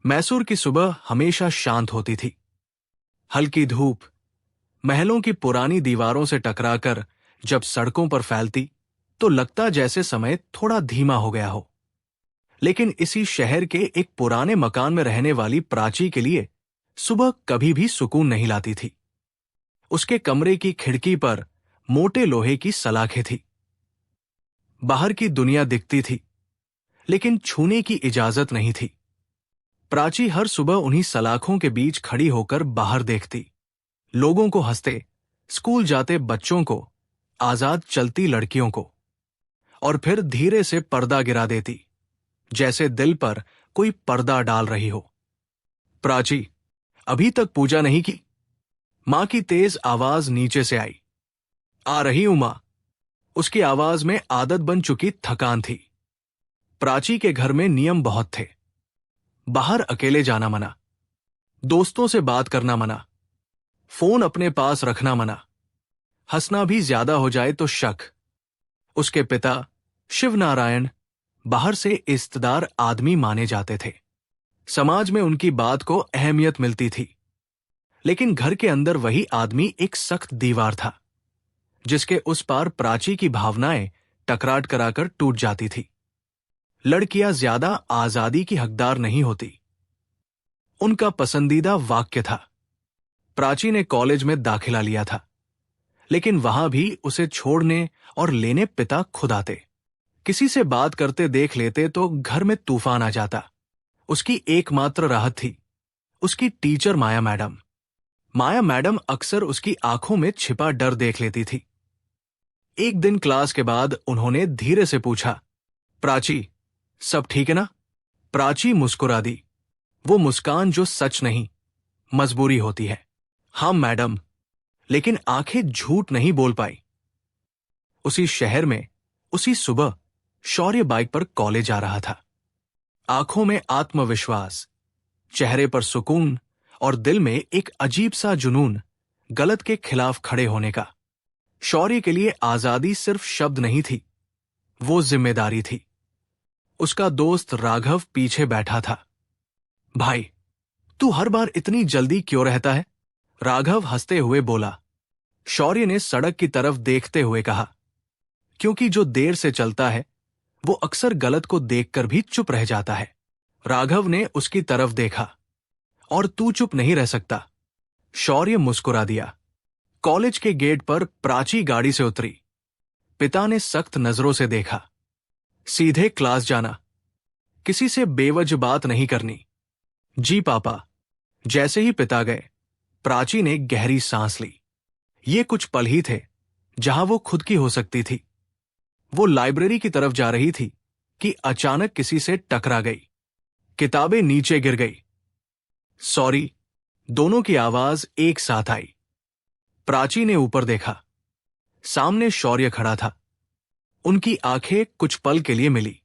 मैसूर की सुबह हमेशा शांत होती थी। हल्की धूप महलों की पुरानी दीवारों से टकराकर जब सड़कों पर फैलती तो लगता जैसे समय थोड़ा धीमा हो गया हो। लेकिन इसी शहर के एक पुराने मकान में रहने वाली प्राची के लिए सुबह कभी भी सुकून नहीं लाती थी। उसके कमरे की खिड़की पर मोटे लोहे की सलाखें थी। बाहर की दुनिया दिखती थी, लेकिन छूने की इजाजत नहीं थी। प्राची हर सुबह उन्हीं सलाखों के बीच खड़ी होकर बाहर देखती, लोगों को हंसते, स्कूल जाते बच्चों को, आजाद चलती लड़कियों को, और फिर धीरे से पर्दा गिरा देती, जैसे दिल पर कोई पर्दा डाल रही हो। प्राची, अभी तक पूजा नहीं की? मां की तेज आवाज नीचे से आई। आ रही हूं मां। उसकी आवाज में आदत बन चुकी थकान थी। प्राची के घर में नियम बहुत थे। बाहर अकेले जाना मना, दोस्तों से बात करना मना, फोन अपने पास रखना मना, हंसना भी ज्यादा हो जाए तो शक। उसके पिता शिवनारायण बाहर से इज्जतदार आदमी माने जाते थे। समाज में उनकी बात को अहमियत मिलती थी, लेकिन घर के अंदर वही आदमी एक सख्त दीवार था, जिसके उस पार प्राची की भावनाएं टकराट कराकर टूट जाती थी। लड़कियां ज्यादा आजादी की हकदार नहीं होती, उनका पसंदीदा वाक्य था। प्राची ने कॉलेज में दाखिला लिया था, लेकिन वहां भी उसे छोड़ने और लेने पिता खुद आते। किसी से बात करते देख लेते तो घर में तूफान आ जाता। उसकी एकमात्र राहत थी उसकी टीचर माया मैडम। माया मैडम अक्सर उसकी आंखों में छिपा डर देख लेती थी। एक दिन क्लास के बाद उन्होंने धीरे से पूछा, प्राची, सब ठीक है ना? प्राची मुस्कुरा दी, वो मुस्कान जो सच नहीं, मजबूरी होती है। हाँ मैडम, लेकिन आंखें झूठ नहीं बोल पाई। उसी शहर में उसी सुबह शौर्य बाइक पर कॉलेज आ रहा था। आंखों में आत्मविश्वास, चेहरे पर सुकून और दिल में एक अजीब सा जुनून, गलत के खिलाफ खड़े होने का। शौर्य के लिए आजादी सिर्फ शब्द नहीं थी, वो जिम्मेदारी थी। उसका दोस्त राघव पीछे बैठा था। भाई, तू हर बार इतनी जल्दी क्यों रहता है? राघव हंसते हुए बोला। शौर्य ने सड़क की तरफ देखते हुए कहा, क्योंकि जो देर से चलता है वो अक्सर गलत को देखकर भी चुप रह जाता है। राघव ने उसकी तरफ देखा। और तू चुप नहीं रह सकता। शौर्य मुस्कुरा दिया। कॉलेज के गेट पर प्राची गाड़ी से उतरी। पिता ने सख्त नजरों से देखा। सीधे क्लास जाना, किसी से बेवजह बात नहीं करनी। जी पापा। जैसे ही पिता गए, प्राची ने गहरी सांस ली। ये कुछ पल ही थे जहां वो खुद की हो सकती थी। वो लाइब्रेरी की तरफ जा रही थी कि अचानक किसी से टकरा गई। किताबें नीचे गिर गई। सॉरी, दोनों की आवाज एक साथ आई। प्राची ने ऊपर देखा। सामने शौर्य खड़ा था। उनकी आंखें कुछ पल के लिए मिली,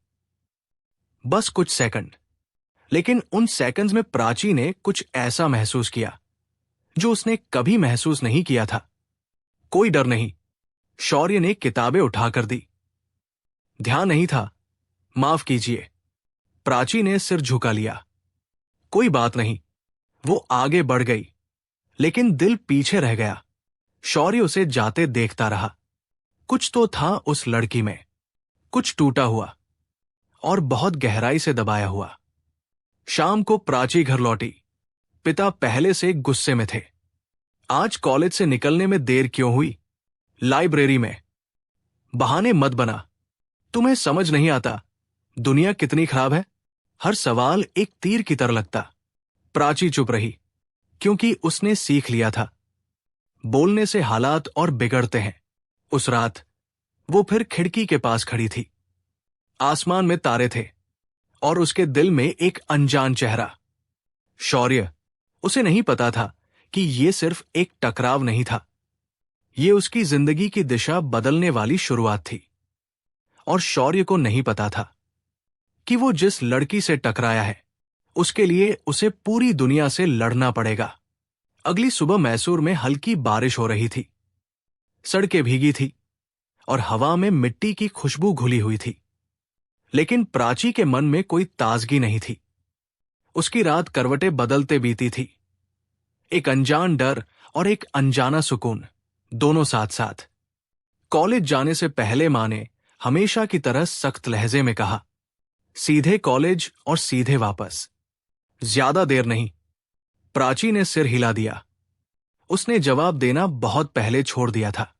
बस कुछ सेकंड। लेकिन उन सेकंड्स में प्राची ने कुछ ऐसा महसूस किया जो उसने कभी महसूस नहीं किया था। कोई डर नहीं। शौर्य ने किताबें उठाकर दी। ध्यान नहीं था, माफ कीजिए। प्राची ने सिर झुका लिया। कोई बात नहीं। वो आगे बढ़ गई, लेकिन दिल पीछे रह गया। शौर्य उसे जाते देखता रहा। कुछ तो था उस लड़की में, कुछ टूटा हुआ और बहुत गहराई से दबाया हुआ। शाम को प्राची घर लौटी। पिता पहले से गुस्से में थे। आज कॉलेज से निकलने में देर क्यों हुई? लाइब्रेरी में। बहाने मत बना, तुम्हें समझ नहीं आता दुनिया कितनी खराब है। हर सवाल एक तीर की तरह लगता। प्राची चुप रही, क्योंकि उसने सीख लिया था, बोलने से हालात और बिगड़ते हैं। उस रात वो फिर खिड़की के पास खड़ी थी। आसमान में तारे थे और उसके दिल में एक अनजान चेहरा। शौर्य। उसे नहीं पता था कि ये सिर्फ एक टकराव नहीं था, ये उसकी जिंदगी की दिशा बदलने वाली शुरुआत थी। और शौर्य को नहीं पता था कि वो जिस लड़की से टकराया है उसके लिए उसे पूरी दुनिया से लड़ना पड़ेगा। अगली सुबह मैसूर में हल्की बारिश हो रही थी। सड़कें भीगी थी और हवा में मिट्टी की खुशबू घुली हुई थी। लेकिन प्राची के मन में कोई ताजगी नहीं थी। उसकी रात करवटें बदलते बीती थी। एक अनजान डर और एक अनजाना सुकून, दोनों साथ साथ। कॉलेज जाने से पहले मां ने हमेशा की तरह सख्त लहजे में कहा, सीधे कॉलेज और सीधे वापस, ज्यादा देर नहीं। प्राची ने सिर हिला दिया। उसने जवाब देना बहुत पहले छोड़ दिया था।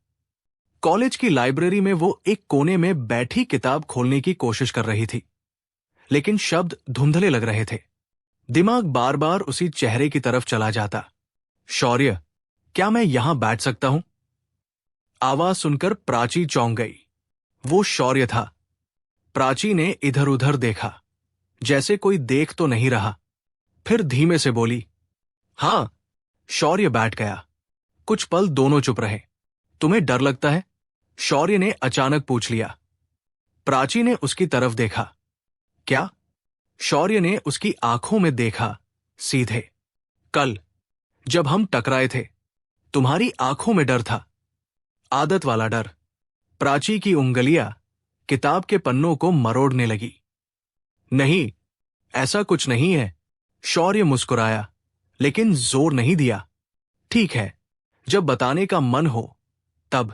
कॉलेज की लाइब्रेरी में वो एक कोने में बैठी किताब खोलने की कोशिश कर रही थी, लेकिन शब्द धुंधले लग रहे थे। दिमाग बार बार उसी चेहरे की तरफ चला जाता। शौर्य, क्या मैं यहां बैठ सकता हूं? आवाज सुनकर प्राची चौंक गई। वो शौर्य था। प्राची ने इधर उधर देखा, जैसे कोई देख तो नहीं रहा। फिर धीमे से बोली, हां। शौर्य बैठ गया। कुछ पल दोनों चुप रहे। तुम्हें डर लगता है? शौर्य ने अचानक पूछ लिया। प्राची ने उसकी तरफ देखा। क्या? शौर्य ने उसकी आंखों में देखा, सीधे। कल जब हम टकराए थे, तुम्हारी आंखों में डर था, आदत वाला डर। प्राची की उंगलियां किताब के पन्नों को मरोड़ने लगी। नहीं, ऐसा कुछ नहीं है। शौर्य मुस्कुराया, लेकिन जोर नहीं दिया। ठीक है, जब बताने का मन हो तब।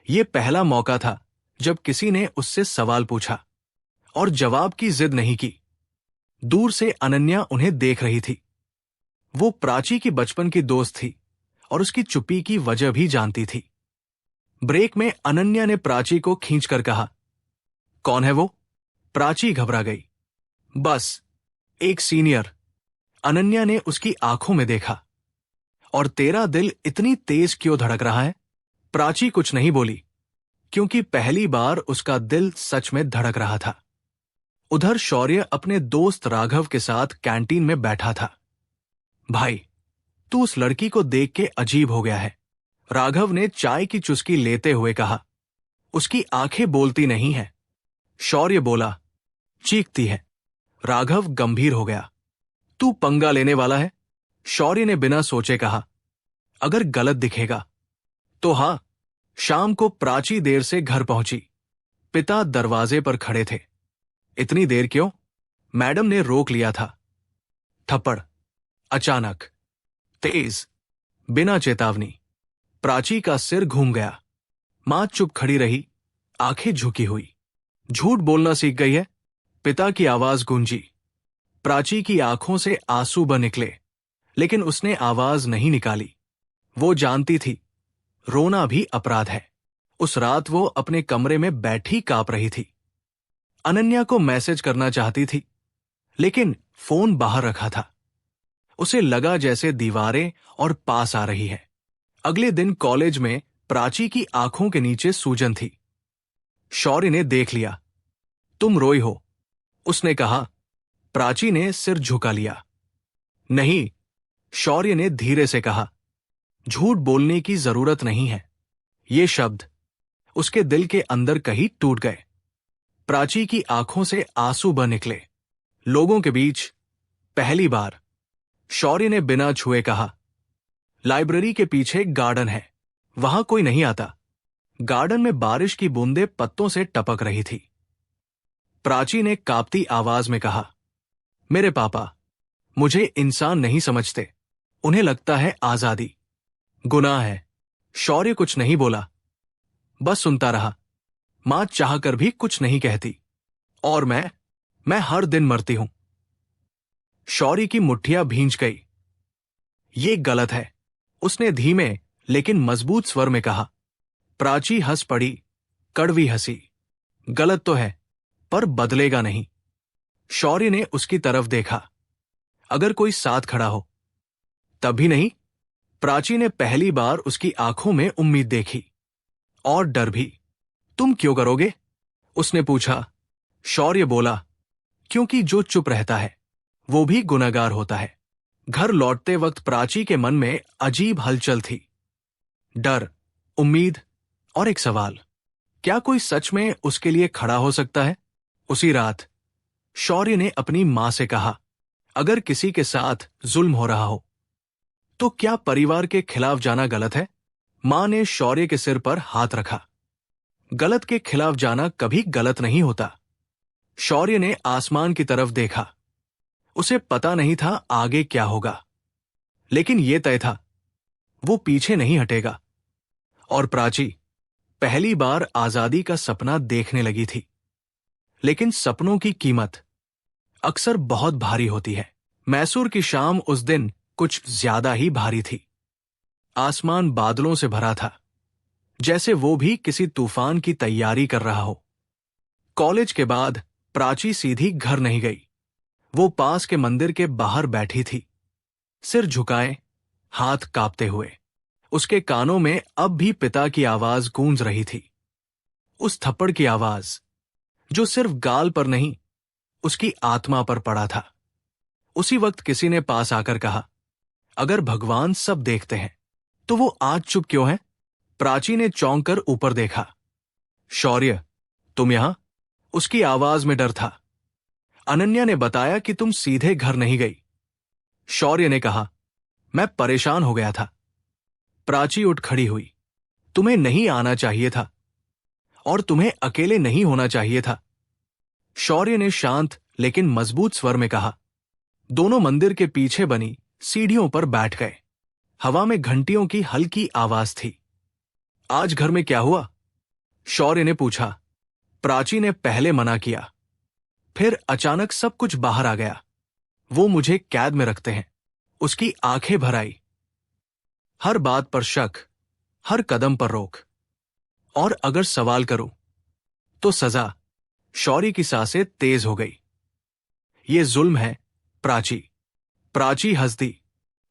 यह पहला मौका था जब किसी ने उससे सवाल पूछा और जवाब की जिद नहीं की। दूर से अनन्या उन्हें देख रही थी। वो प्राची की बचपन की दोस्त थी और उसकी चुप्पी की वजह भी जानती थी। ब्रेक में अनन्या ने प्राची को खींचकर कहा, कौन है वो? प्राची घबरा गई। बस एक सीनियर। अनन्या ने उसकी आंखों में देखा। और तेरा दिल इतनी तेज क्यों धड़क रहा है? प्राची कुछ नहीं बोली, क्योंकि पहली बार उसका दिल सच में धड़क रहा था। उधर शौर्य अपने दोस्त राघव के साथ कैंटीन में बैठा था। भाई, तू उस लड़की को देख के अजीब हो गया है, राघव ने चाय की चुस्की लेते हुए कहा। उसकी आंखें बोलती नहीं हैं। शौर्य बोला, चीखती है। राघव गंभीर हो गया। तू पंगा लेने वाला है? शौर्य ने बिना सोचे कहा। अगर गलत दिखेगा तो हाँ। शाम को प्राची देर से घर पहुंची। पिता दरवाजे पर खड़े थे। इतनी देर क्यों? मैडम ने रोक लिया था। थप्पड़, अचानक, तेज, बिना चेतावनी। प्राची का सिर घूम गया। मां चुप खड़ी रही, आंखें झुकी हुई। झूठ बोलना सीख गई है? पिता की आवाज गूंजी। प्राची की आंखों से आंसू बह निकले, लेकिन उसने आवाज नहीं निकाली। वो जानती थी, रोना भी अपराध है। उस रात वो अपने कमरे में बैठी कांप रही थी। अनन्या को मैसेज करना चाहती थी, लेकिन फोन बाहर रखा था। उसे लगा जैसे दीवारें और पास आ रही है। अगले दिन कॉलेज में प्राची की आंखों के नीचे सूजन थी। शौर्य ने देख लिया। तुम रोई हो, उसने कहा। प्राची ने सिर झुका लिया। नहीं, शौर्य ने धीरे से कहा। झूठ बोलने की जरूरत नहीं है। ये शब्द उसके दिल के अंदर कहीं टूट गए। प्राची की आंखों से आंसू बह निकले। लोगों के बीच पहली बार। शौर्य ने बिना छुए कहा, लाइब्रेरी के पीछे गार्डन है, वहां कोई नहीं आता। गार्डन में बारिश की बूंदें पत्तों से टपक रही थी। प्राची ने कांपती आवाज में कहा, मेरे पापा मुझे इंसान नहीं समझते, उन्हें लगता है आजादी गुनाह है। शौर्य कुछ नहीं बोला, बस सुनता रहा। मां चाहकर भी कुछ नहीं कहती। और मैं हर दिन मरती हूं। शौर्य की मुट्ठियां भींच गई। ये गलत है, उसने धीमे लेकिन मजबूत स्वर में कहा। प्राची हंस पड़ी, कड़वी हंसी। गलत तो है, पर बदलेगा नहीं। शौर्य ने उसकी तरफ देखा। अगर कोई साथ खड़ा हो तब भी नहीं। प्राची ने पहली बार उसकी आंखों में उम्मीद देखी और डर भी। तुम क्यों करोगे? उसने पूछा। शौर्य बोला, क्योंकि जो चुप रहता है वो भी गुनहगार होता है। घर लौटते वक्त प्राची के मन में अजीब हलचल थी। डर, उम्मीद और एक सवाल, क्या कोई सच में उसके लिए खड़ा हो सकता है? उसी रात शौर्य ने अपनी मां से कहा, अगर किसी के साथ जुल्म हो रहा हो तो क्या परिवार के खिलाफ जाना गलत है? मां ने शौर्य के सिर पर हाथ रखा। गलत के खिलाफ जाना कभी गलत नहीं होता। शौर्य ने आसमान की तरफ देखा। उसे पता नहीं था आगे क्या होगा, लेकिन यह तय था, वो पीछे नहीं हटेगा। और प्राची पहली बार आजादी का सपना देखने लगी थी। लेकिन सपनों की कीमत अक्सर बहुत भारी होती है। मैसूर की शाम उस दिन कुछ ज्यादा ही भारी थी। आसमान बादलों से भरा था, जैसे वो भी किसी तूफान की तैयारी कर रहा हो। कॉलेज के बाद प्राची सीधी घर नहीं गई। वो पास के मंदिर के बाहर बैठी थी, सिर झुकाए, हाथ कांपते हुए। उसके कानों में अब भी पिता की आवाज गूंज रही थी, उस थप्पड़ की आवाज जो सिर्फ गाल पर नहीं, उसकी आत्मा पर पड़ा था। उसी वक्त किसी ने पास आकर कहा, अगर भगवान सब देखते हैं तो वो आज चुप क्यों है? प्राची ने चौंक कर ऊपर देखा। शौर्य, तुम यहां? उसकी आवाज में डर था। अनन्या ने बताया कि तुम सीधे घर नहीं गई। शौर्य ने कहा, मैं परेशान हो गया था। प्राची उठ खड़ी हुई। तुम्हें नहीं आना चाहिए था, और तुम्हें अकेले नहीं होना चाहिए था। शौर्य ने शांत लेकिन मजबूत स्वर में कहा। दोनों मंदिर के पीछे बनी सीढ़ियों पर बैठ गए। हवा में घंटियों की हल्की आवाज थी। आज घर में क्या हुआ? शौर्य ने पूछा। प्राची ने पहले मना किया, फिर अचानक सब कुछ बाहर आ गया। वो मुझे कैद में रखते हैं। उसकी आंखें भर आई। हर बात पर शक, हर कदम पर रोक, और अगर सवाल करूं तो सजा। शौर्य की सांसें तेज हो गई। ये जुल्म है प्राची। प्राची हंस दी।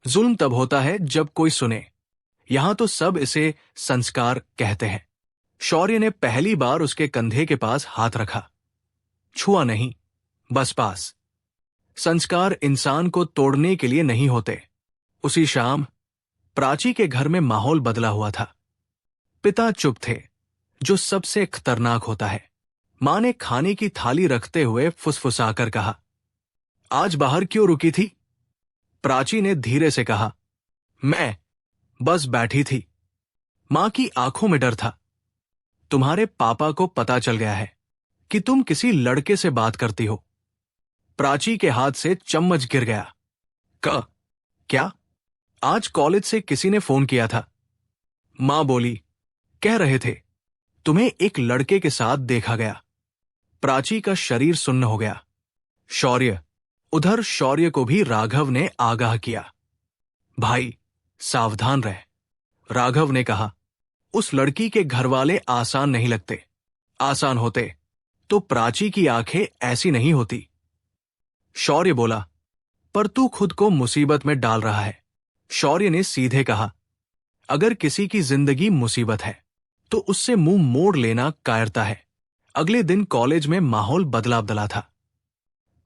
जुल्म तब होता है जब कोई सुने। यहां तो सब इसे संस्कार कहते हैं। शौर्य ने पहली बार उसके कंधे के पास हाथ रखा। छुआ नहीं, बस पास। संस्कार इंसान को तोड़ने के लिए नहीं होते। उसी शाम प्राची के घर में माहौल बदला हुआ था। पिता चुप थे, जो सबसे खतरनाक होता है। मां ने खाने की थाली रखते हुए फुसफुसाकर कहा, आज बाहर क्यों रुकी थी? प्राची ने धीरे से कहा, मैं बस बैठी थी। मां की आंखों में डर था। तुम्हारे पापा को पता चल गया है कि तुम किसी लड़के से बात करती हो। प्राची के हाथ से चम्मच गिर गया। क्या? आज कॉलेज से किसी ने फोन किया था। मां बोली, कह रहे थे तुम्हें एक लड़के के साथ देखा गया। प्राची का शरीर सुन्न हो गया। शौर्य, उधर शौर्य को भी राघव ने आगाह किया। भाई सावधान रह। राघव ने कहा, उस लड़की के घरवाले आसान नहीं लगते। आसान होते तो प्राची की आंखें ऐसी नहीं होती। शौर्य बोला, पर तू खुद को मुसीबत में डाल रहा है। शौर्य ने सीधे कहा, अगर किसी की जिंदगी मुसीबत है तो उससे मुंह मोड़ लेना कायरता है। अगले दिन कॉलेज में माहौल बदला बदला था।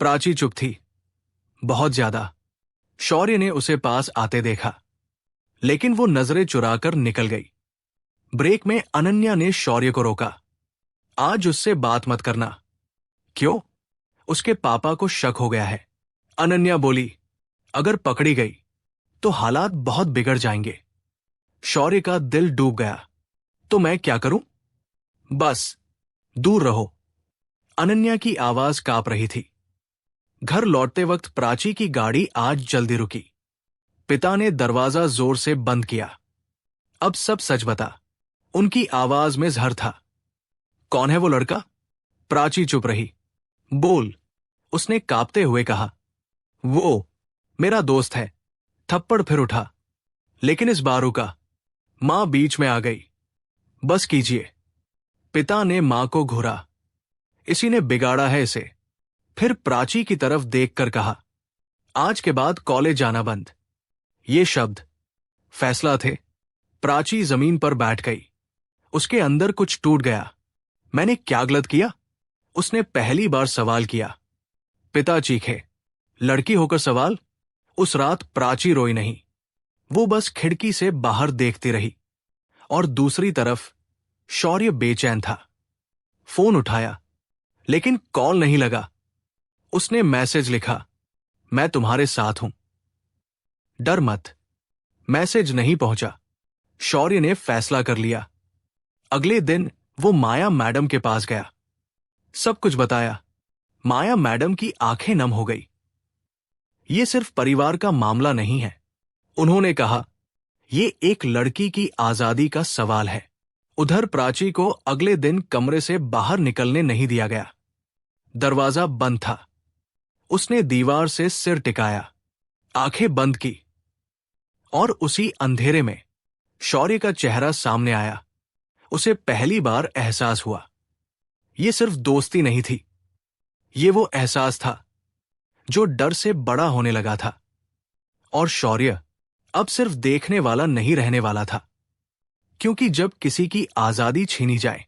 प्राची चुप थी, बहुत ज्यादा। शौर्य ने उसे पास आते देखा, लेकिन वो नजरें चुराकर निकल गई। ब्रेक में अनन्या ने शौर्य को रोका। आज उससे बात मत करना। क्यों? उसके पापा को शक हो गया है। अनन्या बोली, अगर पकड़ी गई तो हालात बहुत बिगड़ जाएंगे। शौर्य का दिल डूब गया। तो मैं क्या करूं? बस दूर रहो। अनन्या की आवाज कांप रही थी। घर लौटते वक्त प्राची की गाड़ी आज जल्दी रुकी। पिता ने दरवाजा जोर से बंद किया। अब सब सच बता। उनकी आवाज में जहर था। कौन है वो लड़का? प्राची चुप रही। बोल, उसने कांपते हुए कहा। वो मेरा दोस्त है। थप्पड़ फिर उठा, लेकिन इस बार रुका। मां बीच में आ गई। बस कीजिए। पिता ने मां को घूरा। इसी ने बिगाड़ा है इसे। फिर प्राची की तरफ देखकर कहा, आज के बाद कॉलेज जाना बंद। ये शब्द फैसला थे। प्राची जमीन पर बैठ गई। उसके अंदर कुछ टूट गया। मैंने क्या गलत किया? उसने पहली बार सवाल किया। पिता चीखे। लड़की होकर सवाल? उस रात प्राची रोई नहीं। वो बस खिड़की से बाहर देखती रही। और दूसरी तरफ शौर्य बेचैन था। फोन उठाया, लेकिन कॉल नहीं लगा। उसने मैसेज लिखा, मैं तुम्हारे साथ हूं, डर मत। मैसेज नहीं पहुंचा। शौर्य ने फैसला कर लिया। अगले दिन वो माया मैडम के पास गया। सब कुछ बताया। माया मैडम की आंखें नम हो गई। ये सिर्फ परिवार का मामला नहीं है। उन्होंने कहा, ये एक लड़की की आजादी का सवाल है। उधर प्राची को अगले दिन कमरे से बाहर निकलने नहीं दिया गया। दरवाजा बंद था। उसने दीवार से सिर टिकाया, आंखें बंद की, और उसी अंधेरे में शौर्य का चेहरा सामने आया। उसे पहली बार एहसास हुआ, ये सिर्फ दोस्ती नहीं थी, ये वो एहसास था जो डर से बड़ा होने लगा था। और शौर्य अब सिर्फ देखने वाला नहीं रहने वाला था, क्योंकि जब किसी की आजादी छीनी जाए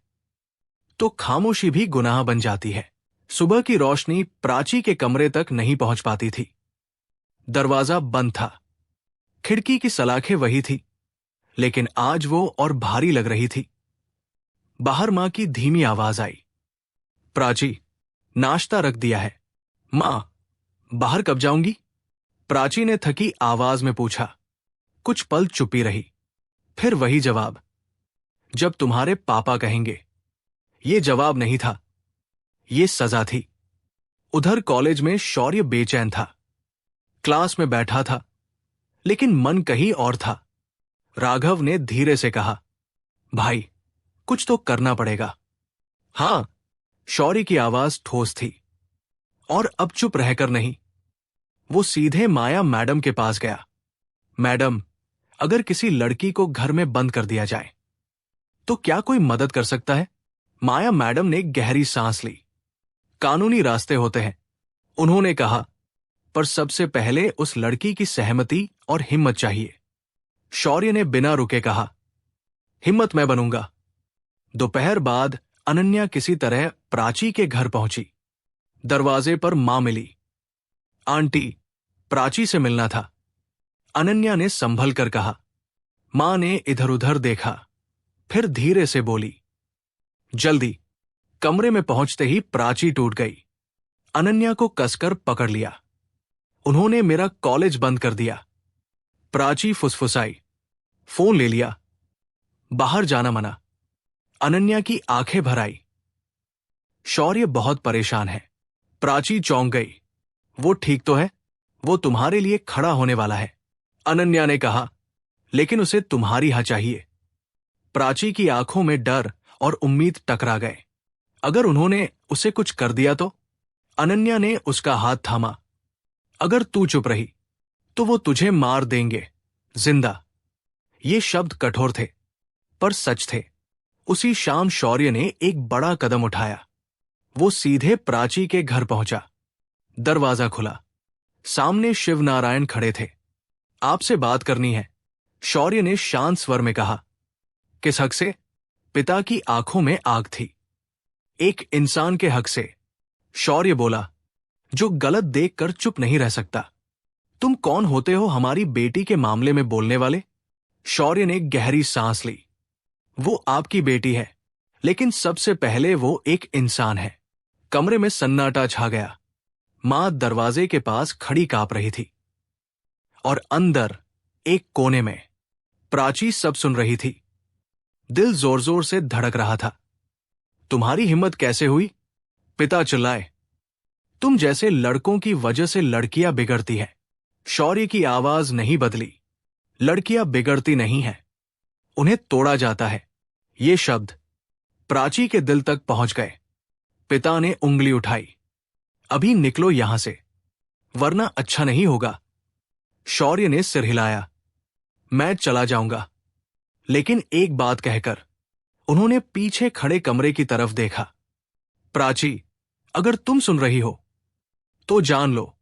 तो खामोशी भी गुनाह बन जाती है। सुबह की रोशनी प्राची के कमरे तक नहीं पहुंच पाती थी। दरवाजा बंद था, खिड़की की सलाखें वही थी, लेकिन आज वो और भारी लग रही थी। बाहर मां की धीमी आवाज आई, प्राची, नाश्ता रख दिया है। मां, बाहर कब जाऊंगी? प्राची ने थकी आवाज में पूछा। कुछ पल चुपी रही, फिर वही जवाब, जब तुम्हारे पापा कहेंगे। ये जवाब नहीं था, ये सजा थी। उधर कॉलेज में शौर्य बेचैन था। क्लास में बैठा था, लेकिन मन कहीं और था। राघव ने धीरे से कहा, भाई, कुछ तो करना पड़ेगा। हां, शौर्य की आवाज ठोस थी। और अब चुप रहकर नहीं, वो सीधे माया मैडम के पास गया। मैडम, अगर किसी लड़की को घर में बंद कर दिया जाए तो क्या कोई मदद कर सकता है? माया मैडम ने गहरी सांस ली। कानूनी रास्ते होते हैं, उन्होंने कहा, पर सबसे पहले उस लड़की की सहमति और हिम्मत चाहिए। शौर्य ने बिना रुके कहा, हिम्मत मैं बनूंगा। दोपहर बाद अनन्या किसी तरह प्राची के घर पहुंची। दरवाजे पर मां मिली। आंटी, प्राची से मिलना था। अनन्या ने संभल कर कहा। मां ने इधर उधर देखा, फिर धीरे से बोली, जल्दी। कमरे में पहुंचते ही प्राची टूट गई। अनन्या को कसकर पकड़ लिया। उन्होंने मेरा कॉलेज बंद कर दिया। प्राची फुसफुसाई, फोन ले लिया, बाहर जाना मना। अनन्या की आंखें भर आई। शौर्य बहुत परेशान है। प्राची चौंक गई। वो ठीक तो है, वो तुम्हारे लिए खड़ा होने वाला है। अनन्या ने कहा, लेकिन उसे तुम्हारी हाँ चाहिए। प्राची की आंखों में डर और उम्मीद टकरा गए। अगर उन्होंने उसे कुछ कर दिया तो? अनन्या ने उसका हाथ थामा। अगर तू चुप रही तो वो तुझे मार देंगे, जिंदा। ये शब्द कठोर थे, पर सच थे। उसी शाम शौर्य ने एक बड़ा कदम उठाया। वो सीधे प्राची के घर पहुंचा। दरवाजा खुला। सामने शिव नारायण खड़े थे। आपसे बात करनी है, शौर्य ने शांत स्वर में कहा। किस हक से? पिता की आंखों में आग थी। एक इंसान के हक से, शौर्य बोला, जो गलत देखकर चुप नहीं रह सकता। तुम कौन होते हो हमारी बेटी के मामले में बोलने वाले? शौर्य ने गहरी सांस ली। वो आपकी बेटी है, लेकिन सबसे पहले वो एक इंसान है। कमरे में सन्नाटा छा गया। मां दरवाजे के पास खड़ी कांप रही थी, और अंदर एक कोने में प्राची सब सुन रही थी। दिल जोर जोर से धड़क रहा था। तुम्हारी हिम्मत कैसे हुई? पिता चिल्लाए। तुम जैसे लड़कों की वजह से लड़कियां बिगड़ती हैं। शौर्य की आवाज नहीं बदली। लड़कियां बिगड़ती नहीं हैं, उन्हें तोड़ा जाता है। ये शब्द प्राची के दिल तक पहुंच गए। पिता ने उंगली उठाई। अभी निकलो यहां से, वरना अच्छा नहीं होगा। शौर्य ने सिर हिलाया। मैं चला जाऊंगा, लेकिन एक बात कहकर। उन्होंने पीछे खड़े कमरे की तरफ देखा। प्राची, अगर तुम सुन रही हो तो जान लो,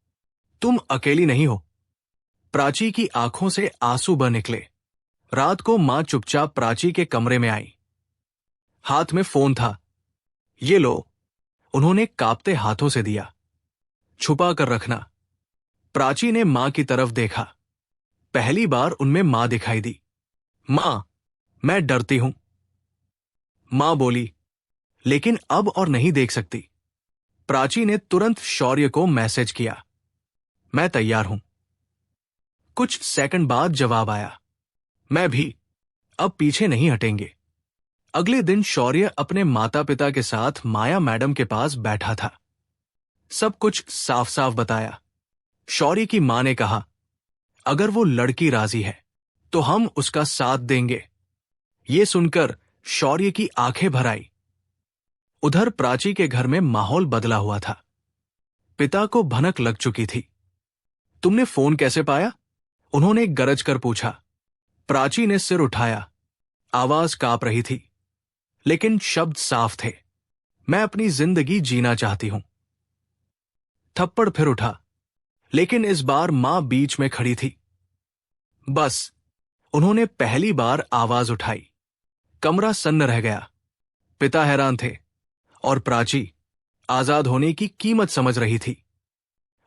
तुम अकेली नहीं हो। प्राची की आंखों से आंसू बह निकले। रात को मां चुपचाप प्राची के कमरे में आई। हाथ में फोन था। ये लो, उन्होंने कांपते हाथों से दिया। छुपा कर रखना। प्राची ने मां की तरफ देखा। पहली बार उनमें मां दिखाई दी। मां, मैं डरती हूं। मां बोली, लेकिन अब और नहीं देख सकती। प्राची ने तुरंत शौर्य को मैसेज किया, मैं तैयार हूं। कुछ सेकंड बाद जवाब आया, मैं भी, अब पीछे नहीं हटेंगे। अगले दिन शौर्य अपने माता पिता के साथ माया मैडम के पास बैठा था। सब कुछ साफ साफ बताया। शौर्य की मां ने कहा, अगर वो लड़की राजी है तो हम उसका साथ देंगे। ये सुनकर शौर्य की आंखें भर आई। उधर प्राची के घर में माहौल बदला हुआ था। पिता को भनक लग चुकी थी। तुमने फोन कैसे पाया? उन्होंने गरज कर पूछा। प्राची ने सिर उठाया। आवाज कांप रही थी, लेकिन शब्द साफ थे। मैं अपनी जिंदगी जीना चाहती हूं। थप्पड़ फिर उठा, लेकिन इस बार मां बीच में खड़ी थी। बस, उन्होंने पहली बार आवाज उठाई। कमरा सन्न रह गया। पिता हैरान थे और प्राची आजाद होने की कीमत समझ रही थी।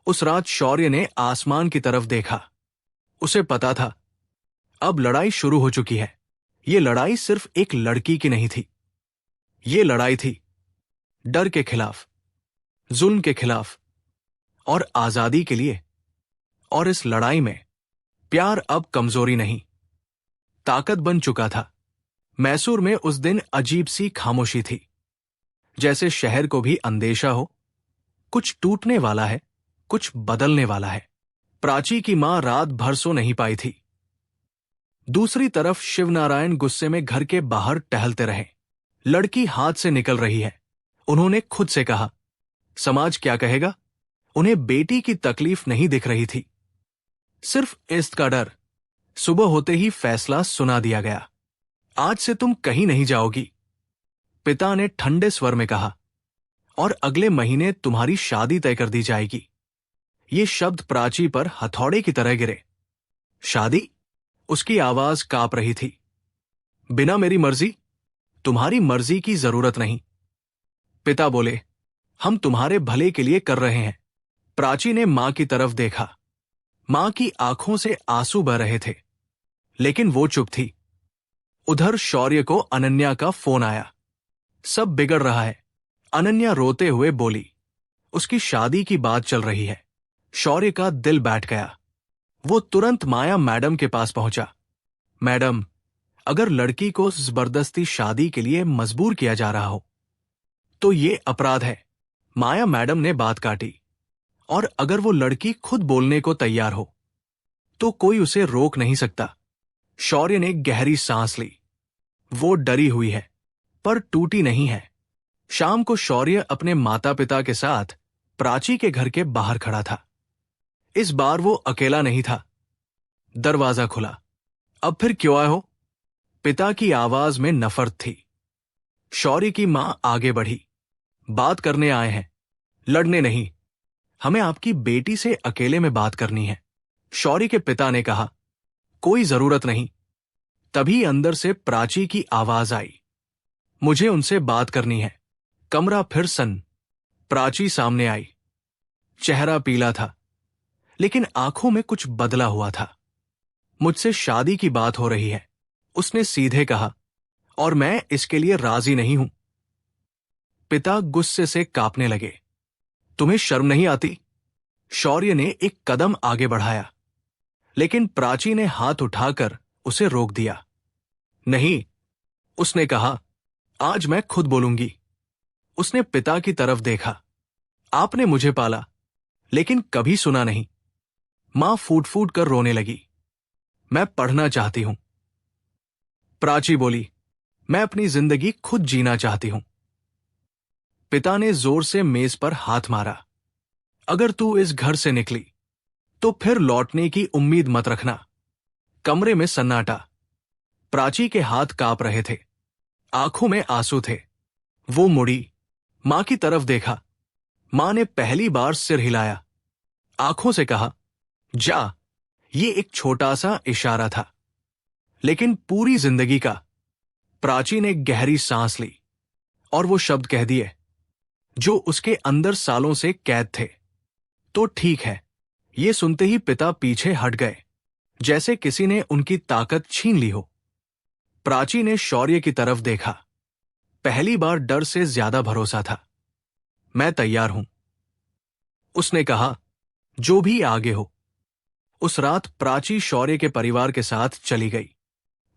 उस रात शौर्य ने आसमान की तरफ देखा। उसे पता था, अब लड़ाई शुरू हो चुकी है। ये लड़ाई सिर्फ एक लड़की की नहीं थी। ये लड़ाई थी डर के खिलाफ, जुल्म के खिलाफ और आजादी के लिए। और इस लड़ाई में प्यार अब कमजोरी नहीं, ताकत बन चुका था। मैसूर में उस दिन अजीब सी खामोशी थी, जैसे शहर को भी अंदेशा हो, कुछ टूटने वाला है, कुछ बदलने वाला है। प्राची की मां रात भर सो नहीं पाई थी। दूसरी तरफ शिवनारायण गुस्से में घर के बाहर टहलते रहे। लड़की हाथ से निकल रही है। उन्होंने खुद से कहा, समाज क्या कहेगा? उन्हें बेटी की तकलीफ नहीं दिख रही थी, सिर्फ इश्क का डर। सुबह होते ही फैसला सुना दिया गया। आज से तुम कहीं नहीं जाओगी, पिता ने ठंडे स्वर में कहा, और अगले महीने तुम्हारी शादी तय कर दी जाएगी। ये शब्द प्राची पर हथौड़े की तरह गिरे। शादी? उसकी आवाज कांप रही थी। बिना मेरी मर्जी? तुम्हारी मर्जी की जरूरत नहीं। पिता बोले, हम तुम्हारे भले के लिए कर रहे हैं। प्राची ने मां की तरफ देखा। मां की आंखों से आंसू बह रहे थे, लेकिन वो चुप थी। उधर शौर्य को अनन्या का फोन आया। सब बिगड़ रहा है, अनन्या रोते हुए बोली। उसकी शादी की बात चल रही है। शौर्य का दिल बैठ गया। वो तुरंत माया मैडम के पास पहुंचा। मैडम, अगर लड़की को जबरदस्ती शादी के लिए मजबूर किया जा रहा हो तो ये अपराध है। माया मैडम ने बात काटी। और अगर वो लड़की खुद बोलने को तैयार हो तो कोई उसे रोक नहीं सकता। शौर्य ने गहरी सांस ली। वो डरी हुई है, पर टूटी नहीं है। शाम को शौर्य अपने माता पिता के साथ प्राची के घर के बाहर खड़ा था। इस बार वो अकेला नहीं था। दरवाजा खुला। अब फिर क्यों आए हो? पिता की आवाज में नफरत थी। शौर्य की मां आगे बढ़ी। बात करने आए हैं, लड़ने नहीं। हमें आपकी बेटी से अकेले में बात करनी है। शौर्य के पिता ने कहा, कोई जरूरत नहीं। तभी अंदर से प्राची की आवाज आई, मुझे उनसे बात करनी है। कमरा फिर सन्न। प्राची सामने आई। चेहरा पीला था, लेकिन आंखों में कुछ बदला हुआ था। मुझसे शादी की बात हो रही है, उसने सीधे कहा, और मैं इसके लिए राजी नहीं हूं। पिता गुस्से से कांपने लगे। तुम्हें शर्म नहीं आती? शौर्य ने एक कदम आगे बढ़ाया, लेकिन प्राची ने हाथ उठाकर उसे रोक दिया। नहीं, उसने कहा, आज मैं खुद बोलूंगी। उसने पिता की तरफ देखा। आपने मुझे पाला, लेकिन कभी सुना नहीं। मां फूट फूट कर रोने लगी। मैं पढ़ना चाहती हूं। प्राची बोली, मैं अपनी जिंदगी खुद जीना चाहती हूं। पिता ने जोर से मेज पर हाथ मारा। अगर तू इस घर से निकली तो फिर लौटने की उम्मीद मत रखना। कमरे में सन्नाटा। प्राची के हाथ कांप रहे थे, आंखों में आंसू थे। वो मुड़ी, मां की तरफ देखा। मां ने पहली बार सिर हिलाया, आंखों से कहा, जा। ये एक छोटा सा इशारा था, लेकिन पूरी जिंदगी का। प्राची ने गहरी सांस ली और वो शब्द कह दिए जो उसके अंदर सालों से कैद थे। तो ठीक है। ये सुनते ही पिता पीछे हट गए, जैसे किसी ने उनकी ताकत छीन ली हो। प्राची ने शौर्य की तरफ देखा। पहली बार डर से ज्यादा भरोसा था। मैं तैयार हूं, उसने कहा, जो भी आगे हो। उस रात प्राची शौर्य के परिवार के साथ चली गई।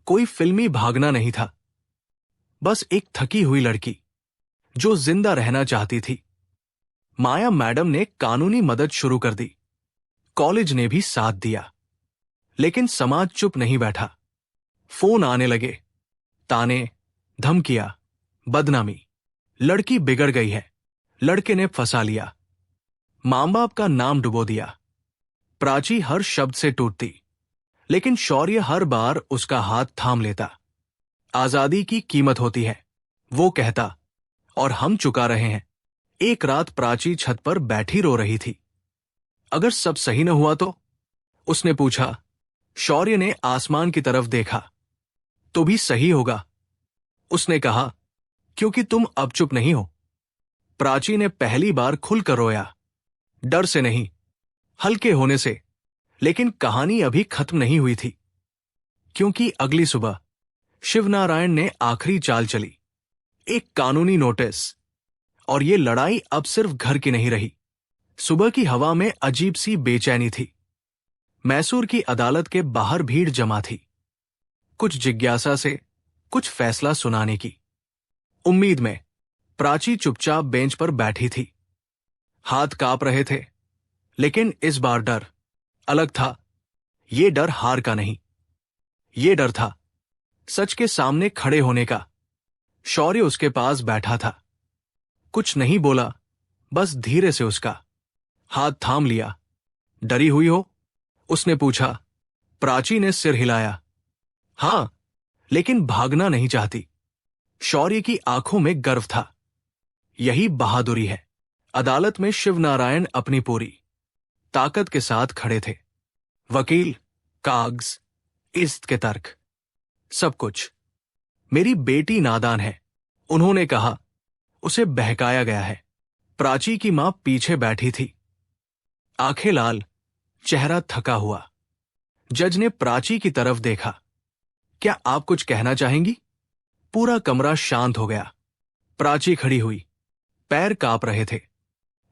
कोई फिल्मी भागना नहीं था, बस एक थकी हुई लड़की जो जिंदा रहना चाहती थी। माया मैडम ने कानूनी मदद शुरू कर दी। कॉलेज ने भी साथ दिया, लेकिन समाज चुप नहीं बैठा। फोन आने लगे, ताने, धमकियां, बदनामी। लड़की बिगड़ गई है, लड़के ने फंसा लिया, मां बाप का नाम डुबो दिया। प्राची हर शब्द से टूटती, लेकिन शौर्य हर बार उसका हाथ थाम लेता। आजादी की कीमत होती है, वो कहता, और हम चुका रहे हैं। एक रात प्राची छत पर बैठी रो रही थी। अगर सब सही न हुआ तो? उसने पूछा। शौर्य ने आसमान की तरफ देखा। तो भी सही होगा, उसने कहा, क्योंकि तुम अब चुप नहीं हो। प्राची ने पहली बार खुलकर रोया, डर से नहीं, हल्के होने से। लेकिन कहानी अभी खत्म नहीं हुई थी, क्योंकि अगली सुबह शिवनारायण ने आखिरी चाल चली। एक कानूनी नोटिस। और ये लड़ाई अब सिर्फ घर की नहीं रही। सुबह की हवा में अजीब सी बेचैनी थी। मैसूर की अदालत के बाहर भीड़ जमा थी, कुछ जिज्ञासा से, कुछ फैसला सुनाने की उम्मीद में। प्राची चुपचाप बेंच पर बैठी थी, हाथ कांप रहे थे। लेकिन इस बार डर अलग था। ये डर हार का नहीं, ये डर था सच के सामने खड़े होने का। शौर्य उसके पास बैठा था, कुछ नहीं बोला, बस धीरे से उसका हाथ थाम लिया। डरी हुई हो? उसने पूछा। प्राची ने सिर हिलाया। हां, लेकिन भागना नहीं चाहती। शौर्य की आंखों में गर्व था। यही बहादुरी है। अदालत में शिवनारायण अपनी पूरी ताकत के साथ खड़े थे। वकील, कागज, इज्जत के तर्क, सब कुछ। मेरी बेटी नादान है, उन्होंने कहा। उसे बहकाया गया है। प्राची की मां पीछे बैठी थी, आंखें लाल, चेहरा थका हुआ। जज ने प्राची की तरफ देखा। क्या आप कुछ कहना चाहेंगी? पूरा कमरा शांत हो गया। प्राची खड़ी हुई, पैर कांप रहे थे,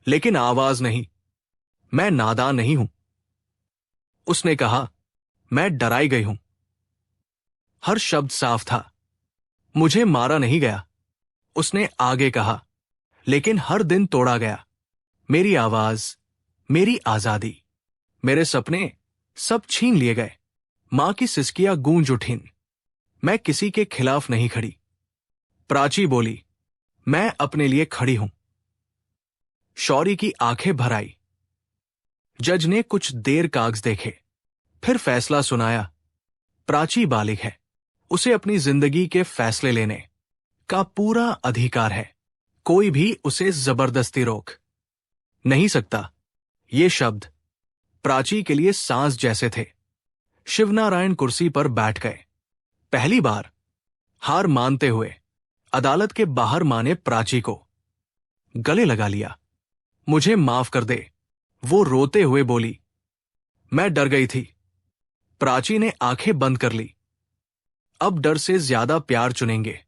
लेकिन आवाज नहीं। मैं नादान नहीं हूं, उसने कहा। मैं डराई गई हूं। हर शब्द साफ था। मुझे मारा नहीं गया, उसने आगे कहा, लेकिन हर दिन तोड़ा गया। मेरी आवाज, मेरी आजादी, मेरे सपने, सब छीन लिए गए। मां की सिसकियां गूंज उठीं। मैं किसी के खिलाफ नहीं खड़ी। प्राची बोली, मैं अपने लिए खड़ी हूं। शौर्य की आंखें भर आई। जज ने कुछ देर कागज देखे, फिर फैसला सुनाया। प्राची बालिग है, उसे अपनी जिंदगी के फैसले लेने का पूरा अधिकार है। कोई भी उसे जबरदस्ती रोक नहीं सकता। ये शब्द प्राची के लिए सांस जैसे थे। शिवनारायण कुर्सी पर बैठ गए। पहली बार हार मानते हुए अदालत के बाहर मां ने प्राची को गले लगा लिया। मुझे माफ कर दे, वो रोते हुए बोली। मैं डर गई थी। प्राची ने आंखें बंद कर ली। अब डर से ज्यादा प्यार चुनेंगे,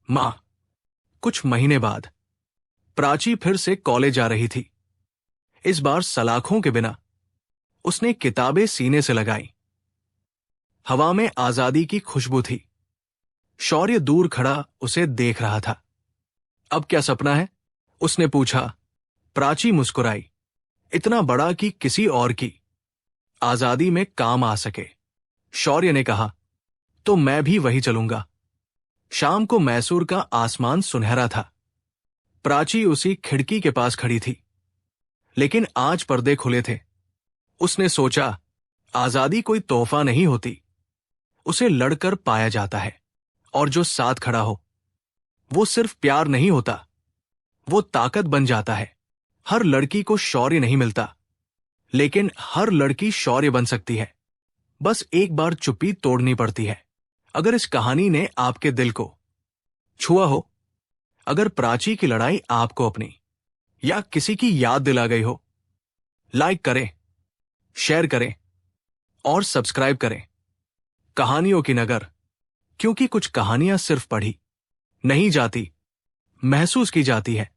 मां। कुछ महीने बाद प्राची फिर से कॉलेज आ रही थी। इस बार सलाखों के बिना। उसने किताबें सीने से लगाई। हवा में आजादी की खुशबू थी। शौर्य दूर खड़ा उसे देख रहा था। अब क्या सपना है? उसने पूछा। प्राची मुस्कुराई। इतना बड़ा कि किसी और की आजादी में काम आ सके। शौर्य ने कहा, तो मैं भी वही चलूंगा। शाम को मैसूर का आसमान सुनहरा था। प्राची उसी खिड़की के पास खड़ी थी, लेकिन आज पर्दे खुले थे। उसने सोचा, आजादी कोई तोहफा नहीं होती, उसे लड़कर पाया जाता है। और जो साथ खड़ा हो, वो सिर्फ प्यार नहीं होता, वो ताकत बन जाता है। हर लड़की को शौर्य नहीं मिलता, लेकिन हर लड़की शौर्य बन सकती है। बस एक बार चुप्पी तोड़नी पड़ती है। अगर इस कहानी ने आपके दिल को छुआ हो, अगर प्राची की लड़ाई आपको अपनी या किसी की याद दिला गई हो, लाइक करें, शेयर करें और सब्सक्राइब करें। कहानियों की नगर, क्योंकि कुछ कहानियां सिर्फ पढ़ी नहीं जाती, महसूस की जाती है।